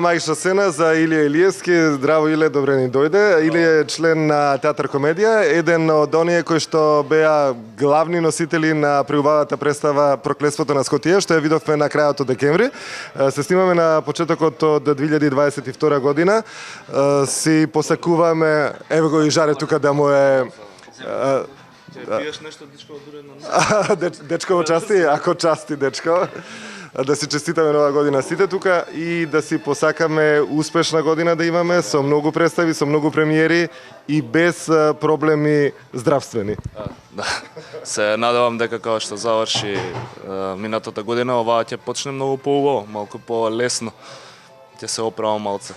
магична сцена за Илија Илиевски. Здраво Иле, добре ни дојде. Илија е член на Театар Комедија, еден од оние кои што беа главни носители на преубавата представа Проклетството на Скотија, што ја видовме на крајот од декември. Се снимаме на почетокот од 2022 година. Си посакуваме, ево го и Жаре тука да му е... Пиеш нешто, дечко, одурено? Дечко во части, ако части дечко. Да си честитаме нова година сите тука и да си посакаме успешна година да имаме со многу представи, со многу премиери и без проблеми здравствени. Да. Се надевам дека кога што заврши минатата година, оваа ќе почне многу поубаво, малку по-лесно. Ќе се оправам малце.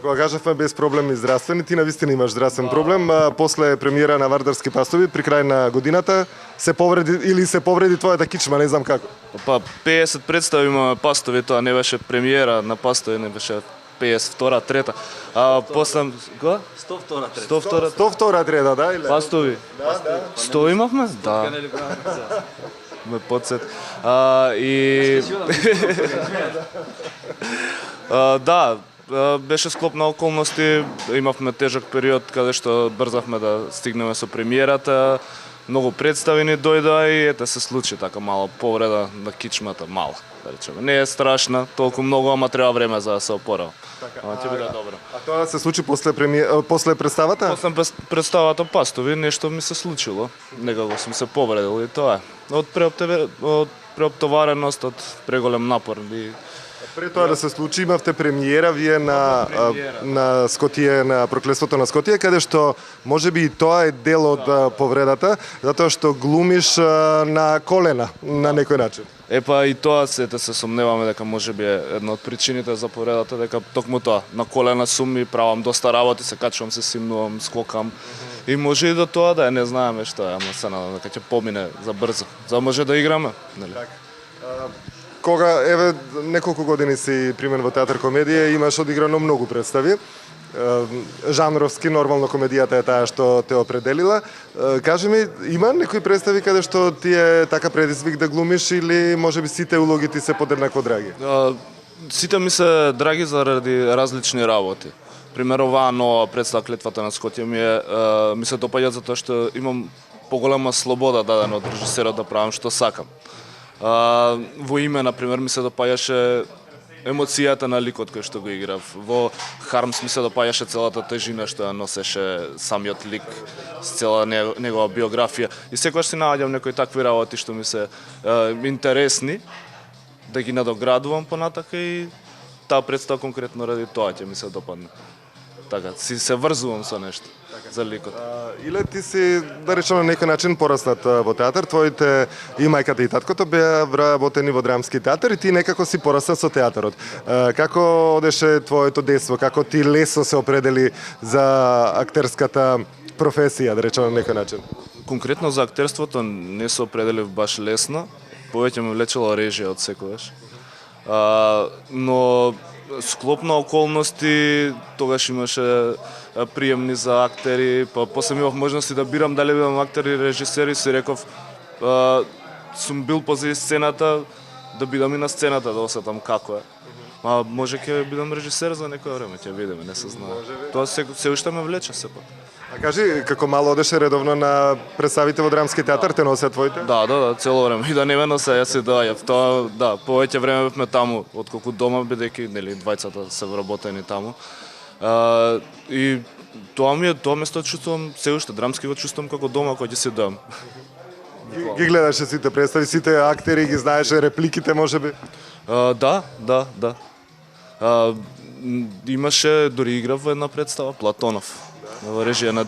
Кога кажавме без проблеми здравствени, ти навистина имаш здравствен проблем. После премиера на Вардарски пастови при крај на годината се повреди твојата кичма, не знам како. Па 50 представи имаме пастови, тоа не беше премиера на пастови, не беше 52-та, трета. А после го? 102-та. 102-та трета, да или? Пастови. 100 имавме? Да. Ме подсет. Да, беше склоп на околности, имавме тежок период каде што брзавме да стигнеме со премиерата. Многу представи ни дојдоа и ете се случи така мала повреда на кичмата, мала, да речеме. Не е страшна, толку многу, ама треба време за да се опорам. Ама ќе биде добро. А тоа се случи после представата? После представата пастови нешто ми се случило. Некако сум се повредил и тоа е. Од преоптовареност, од преголем напор и Пред тоа да се случи, имавте премиера вие на Скотија, на Проклетството на Скотија, каде што можеби и тоа е дел од повредата, затоа што глумиш на колена на некој начин. Епа и тоа се сомневаме дека можеби е една од причините за повредата, дека токму тоа, на колена сум и правам доста работи, се качувам, се симнувам, скокам. И може и до тоа да не знаеме што е, ама се надам дека ќе помине за брзо, за може да играме, нели? Кога, еве, неколку години си примен во Театар Комедија, имаш одиграно многу представи. Жанровски, нормално комедијата е таа што те определила. Кажи ми, има некои представи каде што ти е така предизвик да глумиш или можеби сите улоги ти се подеднакво драги? Сите ми се драги заради различни работи. Пример, оваа нова представа Клетвата на Скотија ми се допаѓа затоа што имам поголема слобода дадена од режисерот да правам што сакам. Во име, например, ми се допаѓаше емоцијата на ликот кој што го играв. Во Хармс ми се допаѓаше целата тежина што ја носеше самиот лик, с цела негова биографија. И секогаш си наоѓам некои такви работи што ми се интересни, да ги надоградувам понатака и таа представа конкретно ради тоа ќе ми се допадне. Така, си се врзувам со нешто за ликот. Иле ти си, да речеме, на некој начин пораснат во театар, твоите и мајката и таткото беа вработени во драмски театар и ти некако си пораснат со театарот. Како одеше твоето детство, како ти лесно се определи за актерската професија, да речеме, на некој начин? Конкретно за актерството не се определив баш лесно, повеќе ме влечело режија од секогаш. Но склоп на околности, тогаш имаше приемни за актери, па после имав можности да бирам дали бидам актер и режисер и си реков сум бил позади сцената, да бидам и на сцената, да осетам како е. Може ќе бидам режисер за некој време, ќе видиме, не се знае. Тоа се уште ме влече сепак. А кажи, како мало одеше редовно на представите во драмски театар, те носеа твоите? Да, цело време. И да не ме носе, јас се доаѓав. Тоа, да, повеќе време бевме таму, отколку дома, бидејќи, нели, двајцата се вработени таму. И тоа место чувствувам се уште, драмски го чувствувам како дома кој ќе се доам. Ги гледаше сите представи, сите актери, ги знаеше репликите, можеби? Да. Имаше, дори играв во една представа, Платонов. Во режија на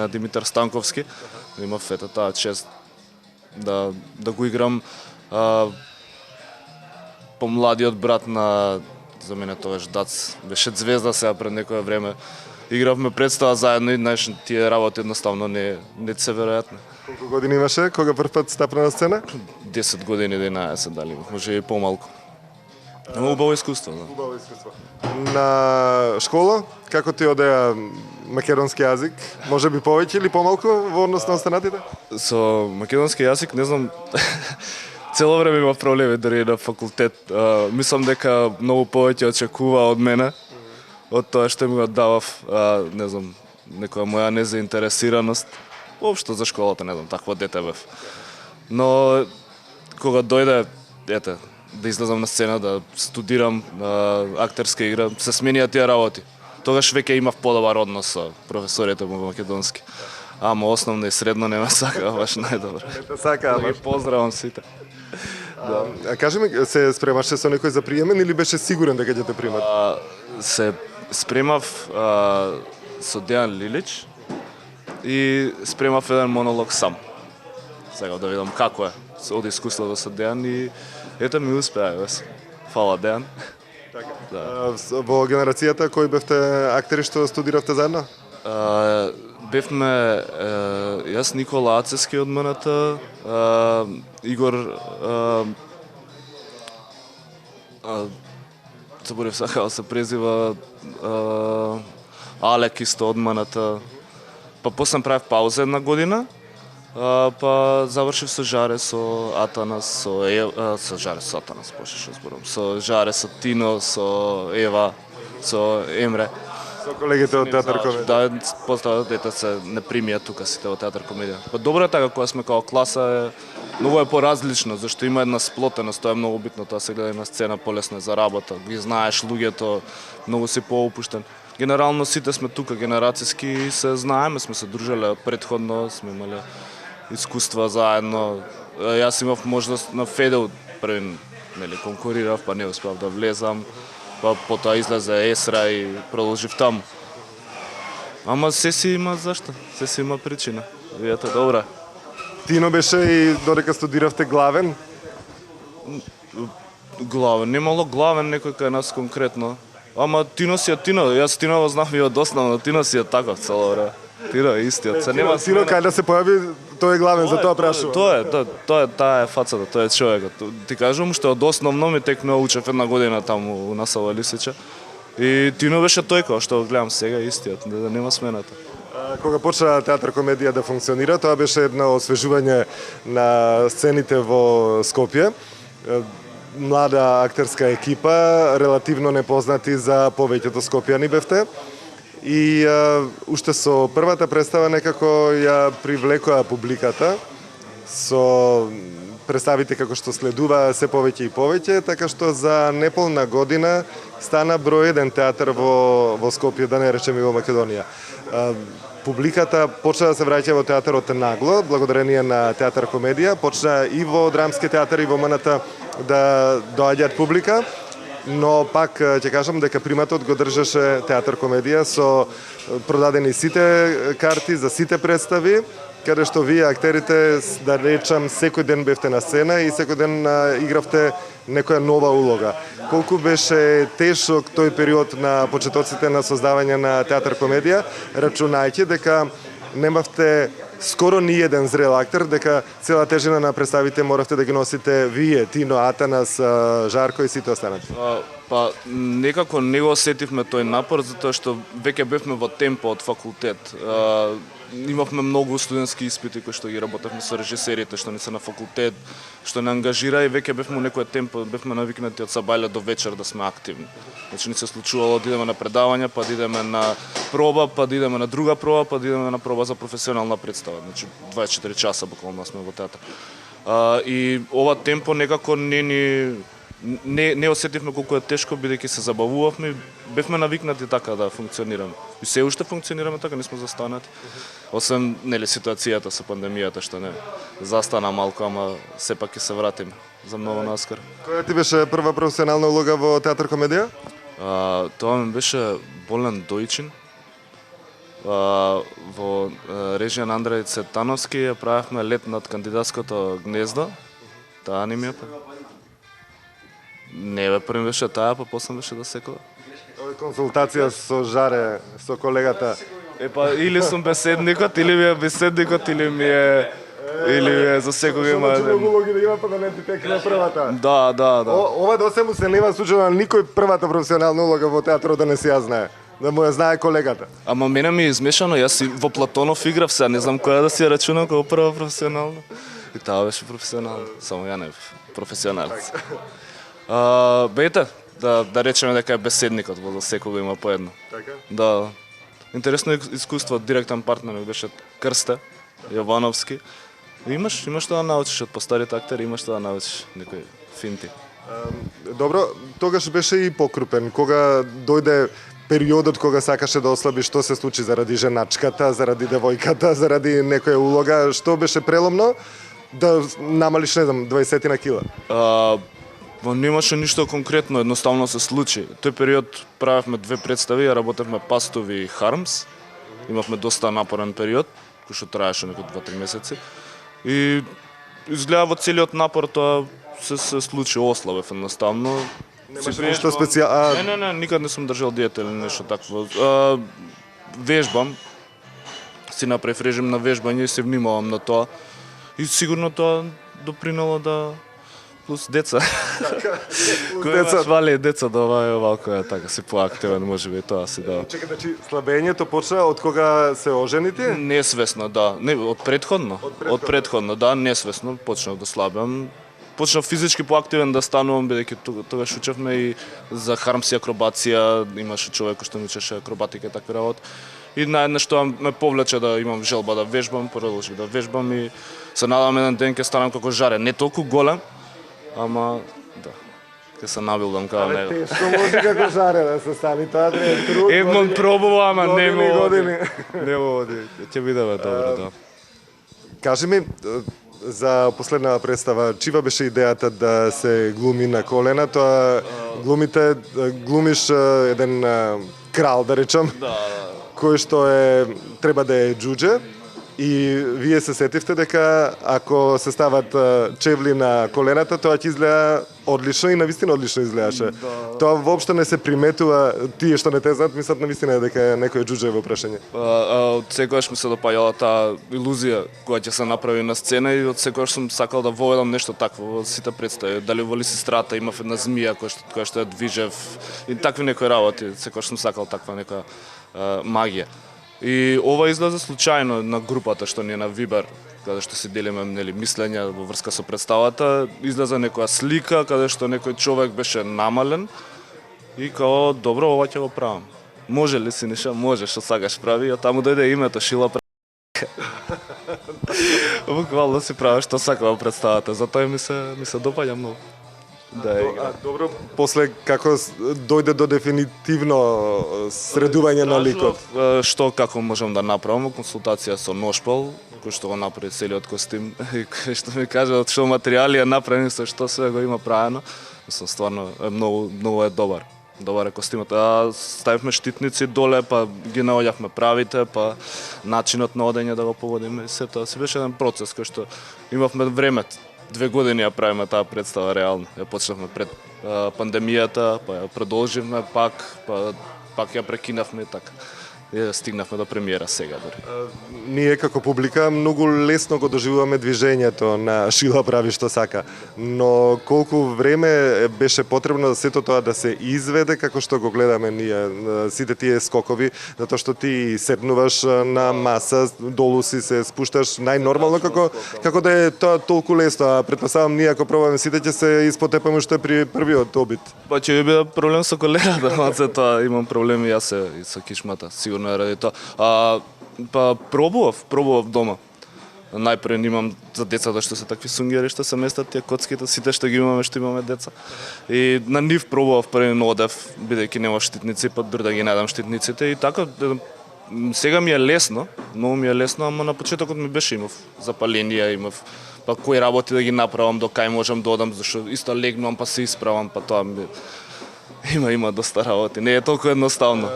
Димитар Станковски. Имав таа чест да го играм помладиот брат на, за мене тогаш Дац, беше звезда сега пред некое време. Игравме представа заедно и знаеш, тие работи едноставно не се веројатни. Колку години имаше кога прв пат стапна на сцена? 10 години, 11 дали, може и помалку. Но убаво искуство, да. Убаво искуство. На школа, како ти одеа македонски јазик? Може би повеќе или помалку во однос на останатите? Со македонски јазик, не знам, Цело време има проблеми дури и на факултет. Мислам дека многу повеќе очекува од мене, од тоа што ми го давав, не знам, некоја моја незаинтересираност. Воопшто за школата, не знам, такво дете бев. Но кога дојде, ете, да излезам на сцена, да студирам актерска игра, се сменија тие работи. Тогаш веќе имав подобар однос со професорите во македонски. Ама основно и средно не ме сака баш најдобро. Не те сака, Да ги поздравам сите. А кажи ми, се спремаше со некој за приемен или беше сигурен дека ќе те примат? Се спремав со Дејан Лилич и спремав еден монолог сам. Сега да видам како е од искуството со Дејан и ето ми успеа, фала Дејан. Во генерацијата кои бевте актери што студиравте заедно? Бевме јас Никола Ацески од МНТ, Игор заборев сакал се презива Алек исто од МНТ. Па после правев пауза една година, па завршив со Жаре, со Атанас, со Жаре, со Атанас, почнеш зборам, со Жаре, со Тино, со Ева, со Емре. Со колегите од театар комедија. Да, после дете се не примија тука сите во театар комедија. Па добро е така кога сме као класа многу е поразлично, зашто има една сплотеност, тоа е многу битно, тоа се гледа и на сцена, полесно е за работа, ги знаеш луѓето, многу си поопуштен. Генерално сите сме тука генерацијски и се знаеме, сме се дружеле предходно, сме имале искуства заедно. Јас имав можност на Федел први, нели, конкурирав, па не успеав да влезам. Па потоа излезе Есра и продолжив таму. Ама се си има зашто, се си има причина. Видете, добра. Тино беше и додека студиравте главен? Главен, немало главен некој кај нас конкретно. Ама Тино си е Тино, јас Тино го знам и од основно, Тино си е таков цело време. Тино е истиот, се нема Тино кај да се појави, тој е главен, за тоа прашувам. Тоа е таа е фацата, тоа е човекот. Ти кажувам што од основно ми тек научев една година таму у Насава Лисича. И Тино беше тој кој што го гледам сега истиот, да нема смената. Кога почна театар комедија да функционира, тоа беше едно освежување на сцените во Скопје. Млада актерска екипа, релативно непознати за повеќето скопјани бевте. И уште со првата представа некако ја привлекоа публиката со представите како што следува се повеќе и повеќе, така што за неполна година стана број еден театар во Скопје, да не речеме и во Македонија. Публиката почна да се враќа во театарот нагло, благодарение на театар комедија, почна и во драмски театар и во МНТ да доаѓаат публика, но пак ќе кажам дека приматот го држеше театар комедија со продадени сите карти за сите представи, каде што вие актерите, да речам, секој ден бевте на сцена и секој ден игравте некоја нова улога. Колку беше тешок тој период на почетоците на создавање на театар комедија, рачунајќи дека немавте скоро ни еден зрел актер, дека цела тежина на представите моравте да ги носите вие, Тино, Атанас, Жарко и сите останати. Па некако не го осетивме тој напор, затоа што веќе бевме во темпо од факултет. Имавме многу студентски испити кои што ги работевме со режисерите што не се на факултет, што не ангажира и веќе бевме некој темпо, бевме навикнати од сабајле до вечер да сме активни. Значи не се случувало да идеме на предавања, па да идеме на проба, па да идеме на друга проба, па да идеме на проба за професионална представа. Значи 24 часа буквално сме во театар. И ова темпо некако не осетивме колку е тешко, бидејќи се забавувавме, бевме навикнати така да функционираме. И се уште функционираме така, не сме застанати. Освен нели ситуацијата со пандемијата што не застана малку, ама сепак ќе се вратиме за многу наскоро. Која ти беше прва професионална улога во театар комедија? Тоа ми беше Болен Дојчин. Во режија на Андреј Цетановски ја правевме Лет над кандидатското гнездо. Таа ни ми е Не бе, први беше таа, па после беше да секува. Консултација со Жаре, со колегата. Па или сум беседникот, или ми е беседникот, или ми е за секој има еден. Многу улоги да има, па да не ти текне првата. Да. Ова до се му се нема случајно на никој првата професионална улога во театрот да не си ја знае. Да му ја знае колегата. Ама мене ми е измешано, јас и во Платонов играв се, не знам која да си ја рачунам како прва професионална. И таа беше професионална, само ја не бев професионалец. Бејте, да речеме дека е беседникот, во секого има по едно. Така? Да. Интересно искуство, директен партнер ми беше Крсте Јовановски. Имаш што да научиш од постарите актери, имаш што да научиш некои финти. Добро, тогаш беше и покрупен. Кога дојде периодот кога сакаше да ослаби, што се случи заради женачката, заради девојката, заради некоја улога, што беше преломно да намалиш, не знам, 20 на кила? Немаше ништо конкретно, едноставно се случи. Тој период правевме две представи, ја работевме Пастови и Хармс. Имавме доста напорен период, кој што траеше некои 2-3 месеци. И изгледа во целиот напор тоа се случи, ослабев едноставно. Немаше ништо специјално. Не, никад не сум држал диета или нешто такво. Вежбам, си направив режим на вежбање и се внимавам на тоа. И сигурно тоа допринело да плюс деца. Деца. Свали деца да овако е така си поактивен, можеби тоа си да. Чекай, значи слабењето почна од кога се ожените? Несвесно, да. Не, од предходно. Од предходно, да, несвесно почнав да слабам. Почнав физички поактивен да станувам, бидејќи тогаш учевме и за хармс и акробација, имаше човек кој што ми учеше акробатика и такви работи. И наеднаш тоа ме повлече да имам желба да вежбам, продолжив да вежбам и се надам еден ден ќе станам како Жаре, не толку голем, ама да, ќе се набилдам како него. Тешко може како Жаре да се стани, тоа треба труд. Едмон пробува, ама не години, му години. Не му оди. Ќе бидеме добро, да. Кажи ми, за последна представа, чива беше идејата да се глуми на колена? Тоа глумиш еден крал, да речам, кој што треба да е џудже, и вие се сетивте дека ако се стават чевли на колената, тоа ќе изгледа одлично и навистина одлично изгледаше. Тоа воопшто не се приметува, тие што не те знаат мислат навистина дека некој џудже во прашање. Од секогаш ми се допаѓала таа илузија која ќе се направи на сцена и од секогаш сум сакал да воведам нешто такво во сите представи. Дали во Лисистрата имав една змија која што ја движев и такви некои работи. Секогаш сум сакал таква нека магија. И ова излезе случајно на групата што ни е на Вибер, каде што се делиме нели мислења во врска со представата, излезе некоја слика каде што некој човек беше намален и као добро ова ќе го правам. Може ли Синиша? Може, што сакаш прави, а таму дојде името Шила буквално си прави што сака во представата, затоа ми се допаѓа многу. Да, добро, после како дојде до дефинитивно средување на ликот? Што како можам да направам, консултација со Ношпал, кој што го направи целиот костим, и кој што ми кажа од што материјали е направени, со што све го има правено. Мислам, стварно многу е добар. Добар е костимот. Ставивме штитници доле, па ги наоѓавме правите, па начинот на одење да го погодиме. Се тоа си беше еден процес кој што имавме време. 2 години ја правиме таа представа реално. Ја почнавме пред пандемијата, па ја продолживме пак ја прекинавме и така. И стигнавме до премиера сега дори. Ние како публика многу лесно го доживуваме движењето на Шила прави што сака, но колку време беше потребно за сето тоа да се изведе како што го гледаме ние, сите тие скокови, затоа што ти седнуваш на маса, долу си се спушташ најнормално како да е тоа толку лесно, а претпоставам ние ако пробаме сите ќе се испотепаме уште при првиот обид. Па ќе би биде проблем со колената, за тоа имам проблеми јас и со кишмата, сигурно е ради тоа. Па пробував дома. Најпред имам за децата што се такви сунгери што се местат тие коцките, сите што ги имаме што имаме деца. И на нив пробував први одев, бидејќи нема штитници, па дури да ги најдам штитниците и така сега ми е лесно, многу ми е лесно, ама на почетокот ми беше имав запаленија, имав па кои работи да ги направам, до кај можам да одам, зашто исто легнувам па се исправам, па тоа ми има доста работи. Не е толку едноставно.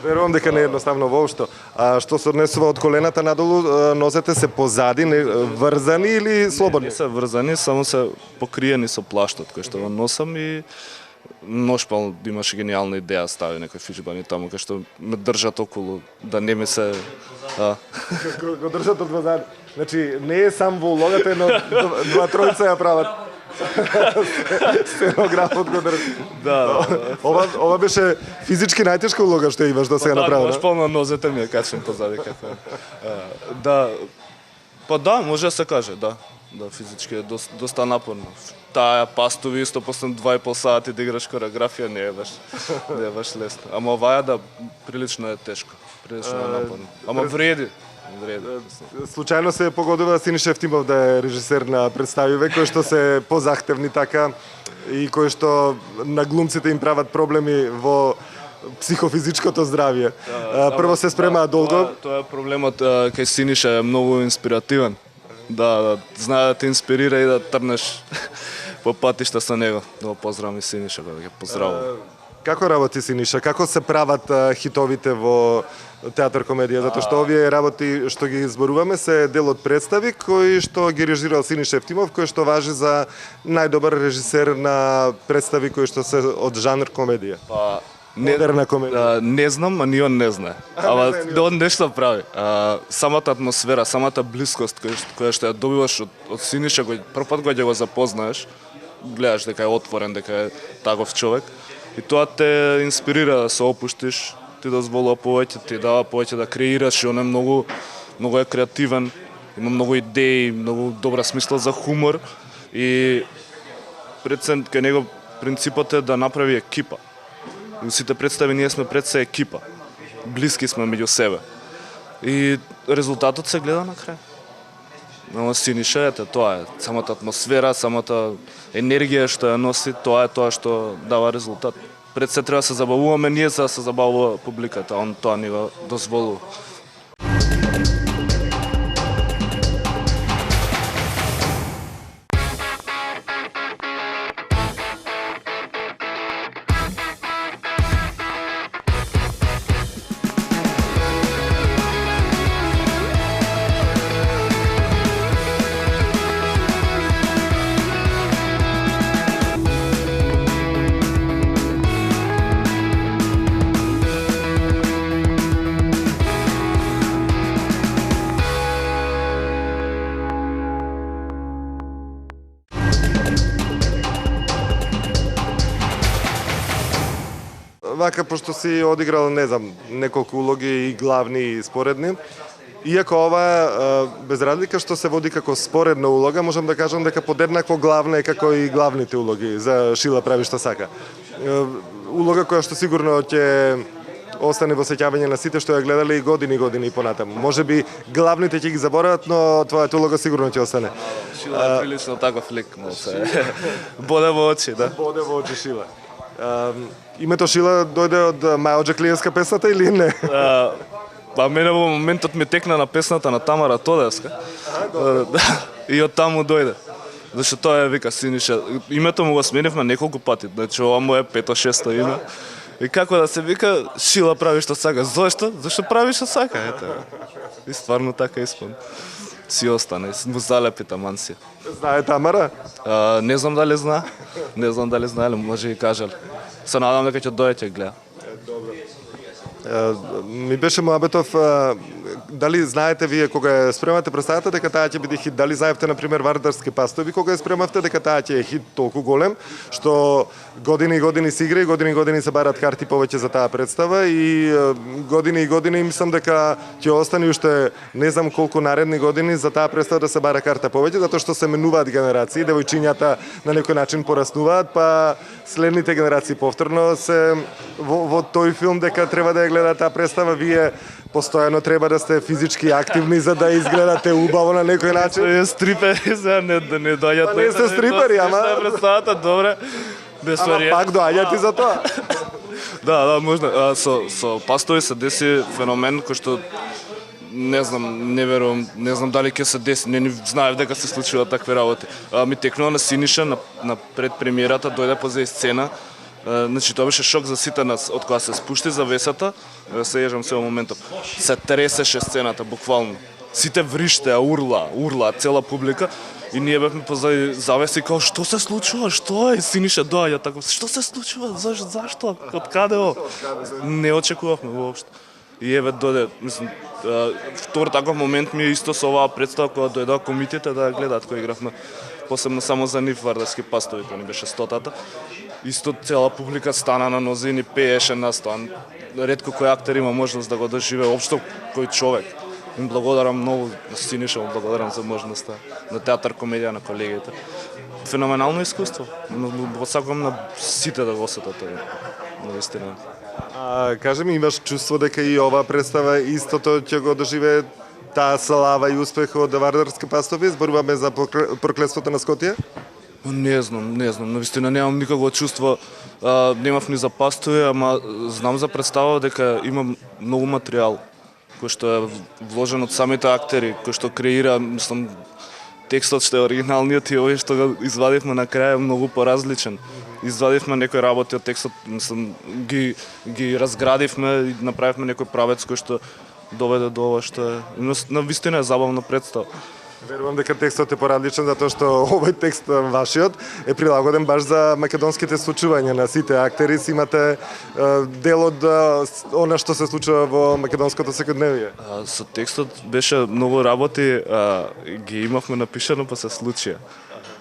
Верувам дека не е едноставно воопшто. А што се однесува од колената надолу, нозете се позади, врзани или слободни? Не се врзани, само се покриени со плаштот кој што го носам и Ношпал имаше гениална идеја, стави некои фиџбани таму кој што ме држат околу да не ми се Го држат од вазади. Значи не е сам во улогата, едно два тројца ја прават. Сценографот го држи. Да. Ова беше физички најтешка улога што имаш до сега направена. Ношпал на нозете ми ја качам позади како. Да. Па да, може да се каже, да. Да, физички е доста напорно. Таа пастови исто после 2,5 сати да играш хореографија не е баш лесно. Ама оваа да прилично е тешко, прилично е напорно. Ама вреди. Случајно се погодува Синиша Евтимов да е режисер на представиве кои што се позахтевни така и кои што на глумците им прават проблеми во психофизичкото здравје. Прво се спремаат долго. Тоа е проблемот кај Синиша, е многу инспиративен. Да, знае да те инспирира и да трнеш по патишта со него. Да го поздравам и Синиша, да ги поздравам. Како работи Синиша? Како се прават хитовите во театар комедија? Затоа што овие работи што ги изборуваме се дел од представи кои што ги режирал Синиша Евтимов, кој што важи за најдобар режисер на представи кои што се од жанр комедија. Па, Модерна комедија. не знам, а ни он не знае. Ама он нешто прави. Самата атмосфера, самата блискост која што ја добиваш од Синиша, кој прв пат кога ќе го запознаеш, гледаш дека е отворен, дека е таков човек. И тоа те инспирира да се опуштиш, ти дозволува повеќе, ти дава повеќе да креираш, и он е многу е креативен, има многу идеи, многу добра смисла за хумор и кај него принципот е да направи екипа. И сите представи ние сме пред се екипа. Блиски сме меѓу себе. И резултатот се гледа на крај. Но Синиша, ете, тоа е. Самата атмосфера, самата енергија што ја носи, тоа е тоа што дава резултат. Пред се треба да се забавуваме ние за да се забавува публиката, он тоа ни го дозволува. Вака, пошто си одиграл, не знам, неколку улоги и главни и споредни, иако ова, без разлика што се води како споредна улога, можам да кажам дека подеднакво главна е како и главните улоги за Шила прави што сака. Улога која што сигурно ќе остане во сеќавање на сите што ја гледале и години и понатаму. Можеби главните ќе ги заборават, но твојата улога сигурно ќе остане. Шила е прилично таков лик, се боде во очи, да. Боде во очи Шила. Името Шила дојде од Маја Оџаклиевска песната или не? Па мене во моментот ми текна на песната на Тамара Тодевска. И од таму дојде. Зашто тоа е, вика, Синиша. Името му го сменивме неколку пати, значи ова му е 5-6 име. И како да се вика, Шила прави што сака. Зошто? Зашто прави што сака, ете. И стварно така исполни. Си остане, му залепи таман си. Знае Тамара? Не знам дали знае. Не знам дали знае, може и кажал. Се надам дека ќе дојде ќе гледа. Ми беше моабетов, дали знаете вие кога ја спремате представата дека таа ќе биде хит, дали знаевте на пример Вардарски пастови кога ја спремавте дека таа ќе е хит толку голем што години и години се игра и години се барат карти повеќе за таа представа и години мислам дека ќе остане уште не знам колку наредни години за таа представа да се бара карта повеќе затоа што се менуваат генерации, девојчињата на некој начин пораснуваат, па следните генерации повторно се во тој филм дека треба да ја гледаат таа представа, вие постојано треба да сте физички активни за да изгледате убаво на некој начин. Е стрипери се не доаѓат. Па не сте стрипери, ама представата добре. Ама пак доаѓате за тоа. Да, можна. Со пастови се деси феномен кој што не знам, не верувам, не знам дали ќе се деси, не знаев дека се случува такви работи. Ми текнува на Синиша на предпремиерата, дојде позади сцена. Значи тоа беше шок за сите нас од кога се спушти завесата, се јежам се во моментот. Се тресеше сцената буквално. Сите вриштеа, урла цела публика и ние бевме позади завеси као што се случува, што е? Синиша доаѓа така, што се случува? Зашто? Од каде о? Не очекувавме воопшто. И еве дојде, мислам, втор таков момент ми е исто со оваа представа кога дојдоа комитите да гледаат кој игравме. Посебно само за нив Вардарски пастови, кој ни беше 100-тата. Исто цела публика стана на нозе и ни пееше настоан. Ретко кој актер има можност да го доживее општо кој човек. Им благодарам многу, Синиша, му благодарам за можноста на театар комедија на колегите. Феноменално искуство. Го сакам на сите да го осетат тоа. Навистина. Кажи ми, имаш чувство дека и ова представа истото ќе го доживее таа слава и успех од Вардарски пастови? Зборуваме за проклетството на Скотје? Не знам, навистина немам никакво чувство, немав ни за пастови, ама знам за представа дека има многу материјал кој што е вложен од самите актери, кој што креира, мислам, текстот што е оригиналниот и овој што го извадивме на крај е многу поразличен. Извадивме некои работи од текстот, мислам, ги разградивме и направивме некој правец кој што доведе до ова што е. Навистина е забавна представа. Верувам дека текстот е поразличен затоа што овој текст вашиот е прилагоден баш за македонските случувања на сите актери. Си имате дел од она што се случува во македонското секојдневие. Со текстот беше многу работи, ги имавме напишано па се случија.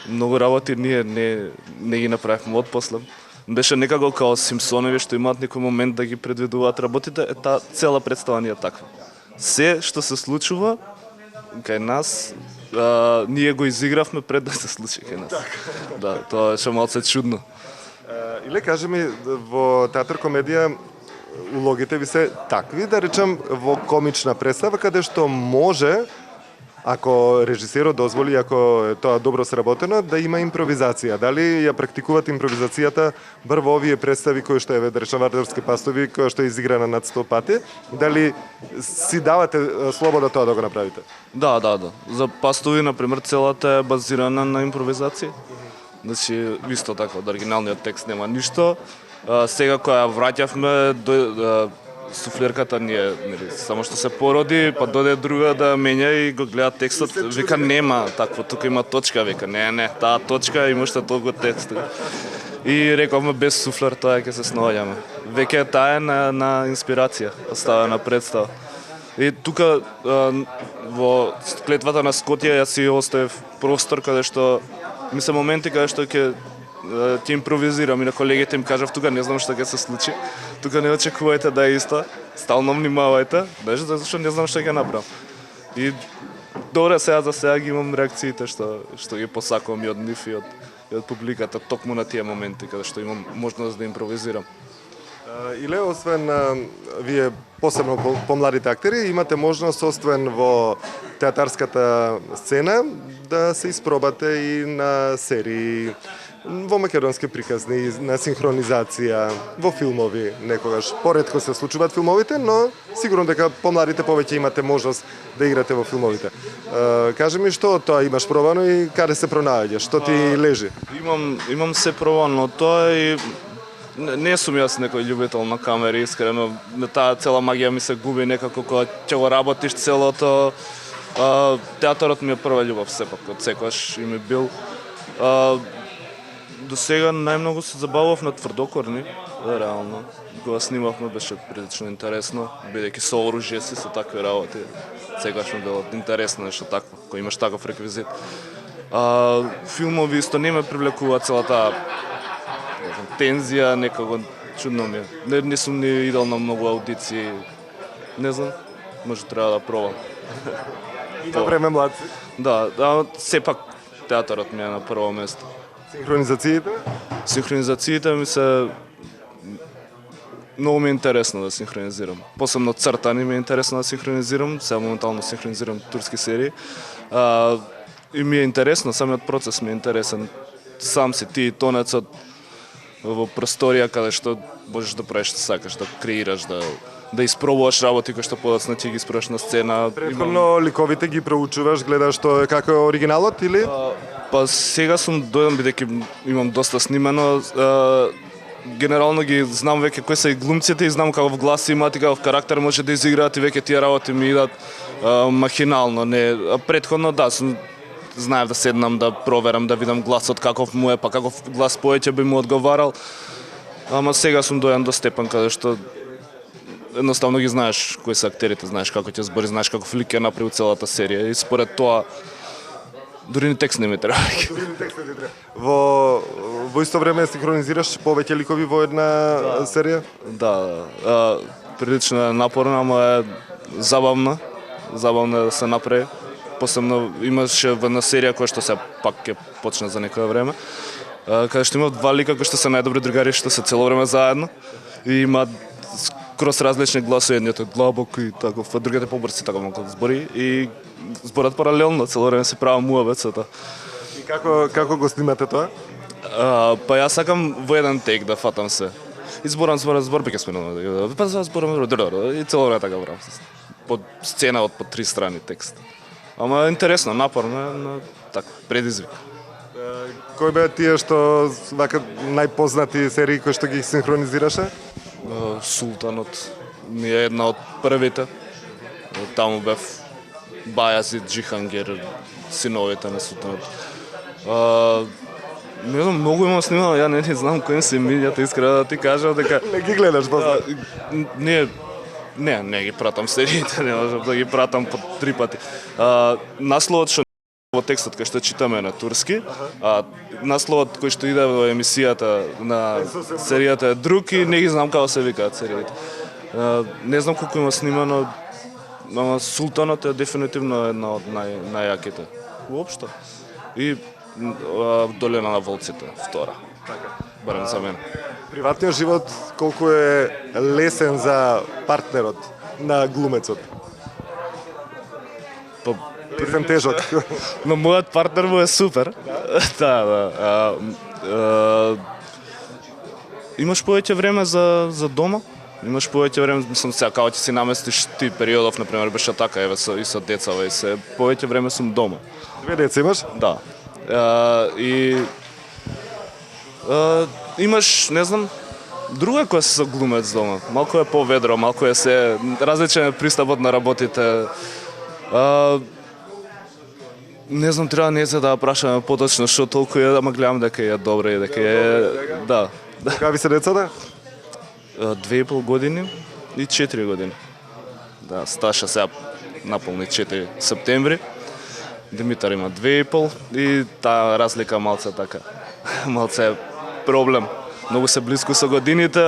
Многу работи ние не ги направивме отпосле. Беше некако као Симпсонови што имаат некој момент да ги предвидуваат работите, таа цела представа ни е таква. Се што се случува кај нас, ние го изигравме пред да се случи кај нас. Да, тоа беше малце чудно. Иле, кажи ми, во театар комедија улогите ви се такви, да речем, во комична представа, каде што може, ако режисерот дозволи, ако е тоа добро сработено, да има импровизација. Дали ја практикувате импровизацијата бар во овие представи кои што е, да речем, Вардарски пастови, која што е изиграна над 100 пати? Дали си давате слобода тоа да го направите? Да. За пастови, например, целата е базирана на импровизација. Значи, исто така, од оригиналниот текст нема ништо. Сега која враќавме, суфлерката ни е, само што се породи, па дојде друга да менја и го гледа текстот, вика нема такво, тука има точка, вика не, таа точка има уште толку текст. И рековме без суфлер тоа ќе се снаоѓаме. Веќе таа е на инспирација, оставена представа. И тука во клетвата на Скотје јас си оставив простор каде што ми се моменти каде што ќе импровизирам и на колегите им кажав тука не знам што ќе се случи. Тука не очекувајте да е исто. Стално внимавајте, зашто не знам што ќе направам. И добре сега за сега ги имам реакциите што ги посакувам и од нив и од публиката токму на тие моменти каде што имам можност да импровизирам. Иле, освен вие посебно помладите актери, имате можност освен во театарската сцена да се испробате и на серии, во македонски приказни, на синхронизација, во филмови некогаш. Поретко се случуваат филмовите, но сигурно дека помладите повеќе имате можност да играте во филмовите. Кажи ми што тоа имаш пробано и каде се пронаоѓаш, што ти лежи? Имам се пробано тоа и не сум јас некој љубител на камери, искрено. Таа цела магија ми се губи некако кога ќе го работиш целото. Театарот ми е прва љубов сепак, од секогаш и ми бил. До сега најмногу се забавав на тврдокорни, реално. Кога снимавме беше прилично интересно, бидејќи со оружје си, со такви работи. Секогаш ми било интересно нешто такво, кој имаш таков реквизит. Филмови исто не ме привлекува целата тензија, некако чудно ми е. Не сум ни идел на многу аудиции. Не знам, може треба да пробам. Има време младци. Да, сепак театарот ми е на прво место. Синхронизациите? Синхронизациите ми се многу ми е интересно да синхронизирам. Посебно цртани ми е интересно да синхронизирам, сега моментално синхронизирам турски серии. И ми е интересно, самиот процес ми е интересен. Сам си ти и тонецот во просторија каде што можеш да правиш што сакаш, да креираш, да испробуваш работи кои што подоцна ќе ги испробуваш на сцена. Претходно ликовите ги проучуваш, гледаш што е како е оригиналот или? Па сега сум дојден бидејќи имам доста снимено. Генерално ги знам веќе кои се и глумците и знам каков глас имаат и каков карактер може да изиграат и веќе тие работи ми идат махинално. Претходно да, знаев да седнам да проверам, да видам гласот каков му е, па каков глас повеќе би му одговарал. Ама сега сум дојан до степен каде што едноставно ги знаеш кои се актерите, знаеш како ќе збори, знаеш каков лик ќе направи целата серија и според тоа дури ни текст не ми треба. Во исто време синхронизираш повеќе ликови во една серија? Да, прилично е напорно, ама е забавно. забавно е да се направи. Посебно имаше една серија која што се пак ќе почне за некое време, каде што има два лика кои што се најдобри другари, што се цело време заедно и имаат скроз различни гласови, едниот е длабок и таков, а другиот е побрз и така малку збори и зборат паралелно, цело време се права муавет со тоа. И како го снимате тоа? Па јас сакам во еден тек да фатам се. И зборам, биќе сменувам. Па зборам, и цело време така правам. Под сцена од по 3 страни текст. Ама е интересно, напорно е, но така, предизвик. Кои беа тие што вака најпознати серии кои што ги синхронизираше? Султанот ми е една од првите. Таму бев Бајазид, Джихангер, синовите на Султанот. Не знам, многу имам снимано, ја не знам кои се имињата, искрено да ти кажам дека... Не ги гледаш после? Не ги пратам сериите, не можам да ги пратам по 3 пати. Насловот што во текстот кој што читаме на турски, насловот кој што иде во емисијата на серијата е друг и не ги знам како се викаат сериите. Не знам колку има снимано, ама Султанот е дефинитивно една од најјаките. Уопшто. И Долина на волците, втора. Барем за мене. Приватниот живот колку е лесен за партнерот на глумецот? Лесен, тежок. Но мојот партнер му е супер. Да. Имаш повеќе време за дома? Имаш повеќе време, мислам сега, како ќе си наместиш ти периодов, например, беше така, еве и со децава и се, повеќе време сум дома. 2 деца имаш? Да. Имаш, не знам, друго е кога си со глумец дома. Малку е поведро, малку е се различен е пристапот на работите. Не знам, треба не се да прашаме поточно што толку е, ама гледам дека е добро и дека е... Да. Какви се децата? 2,5 години и 4 години. Да, Сташа сега наполни 4 септември. Димитар има 2,5 и таа разлика малце така. Малце е проблем. Многу се близко со годините,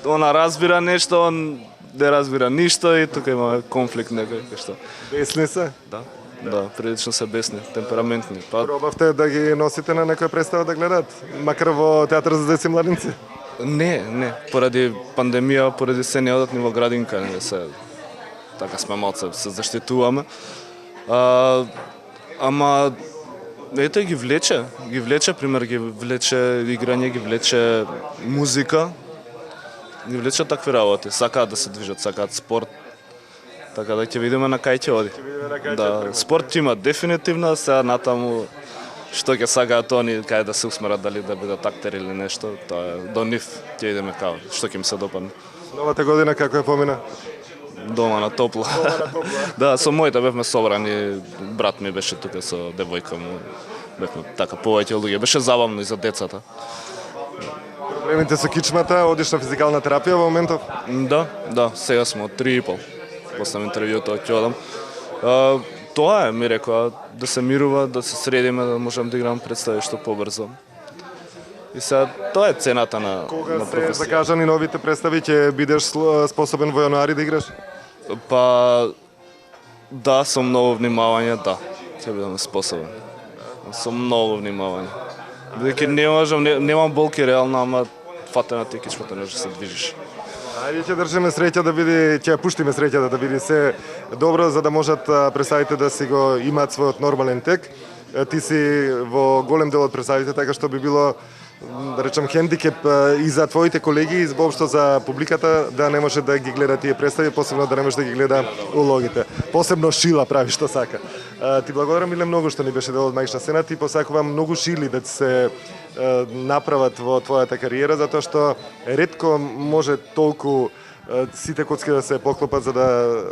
она разбира нешто, он не разбира ништо и тука има конфликт некој што. Бесни се? Да, прилично се бесни, темпераментни. Пробавте да ги носите на некоја представа да гледат, макар во театар за деца и младинци? Не, поради пандемија, поради се не одат ни во градинка, не се така сме малце се заштитуваме. Ама ете ги влече, пример, ги влече играње, ги влече музика, ги влече такви работи, сакаат да се движат, сакаат спорт. Така да ќе видиме на кај ќе оди. Да, спорт има дефинитивно, сега натаму што ќе сакаат они кај да се усмерат, дали да бидат актери или нешто, тоа е до нив ќе идеме као, што ќе им се допадне. Новата година како ја помина? Дома на топло. Да, со моите бевме собрани, брат ми беше тука со девојка му. Бевме така повеќе луѓе, беше забавно и за децата. Проблемите со кичмата, одиш на физикална терапија во моментов? Да, сега сме од 3,5. После интервјуто ќе одам. Тоа е, ми рекоа, да се мирува, да се средиме, да можам да играм представи што побрзо. И сега, тоа е цената на професија. Се закажани новите представи, ќе бидеш способен во јануари да играш? Па, да, со многу внимавање, да, ќе бидам способен. Со многу внимавање. Бидејќи не можам, немам болки реално, ама фатена ти кичмата не може да се движиш. Ајде ќе држиме среќа да биде, ќе пуштиме среќа да биде се добро за да можат представите да си го имаат својот нормален тек. Ти си во голем дел од представите, така што би било да речам хендикеп и за твоите колеги и воопшто за публиката да не може да ги гледа тие представи, посебно да не може да ги гледа улогите. Посебно Шила прави што сака. Ти благодарам Миле многу што ни беше дел од Мајшна сцена, ти посакувам многу Шили да се направат во твојата кариера, затоа што ретко може толку сите коцки да се поклопат за да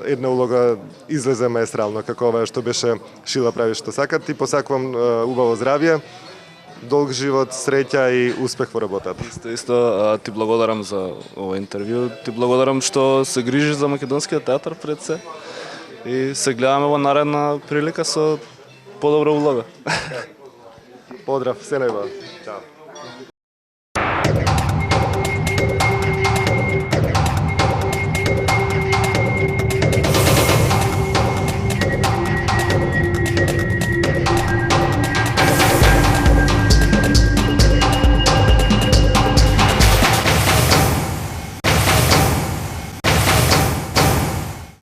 една улога излезе маестрално како ова што беше Шила прави што сака. Ти посакувам убаво здравје, долг живот, среќа и успех во работата. Исто, ти благодарам за ова интервју. Ти благодарам што се грижиш за македонскиот театар пред се. И се гледаме во наредна прилика со подобра улога. Поздрав, се најбав. Чао.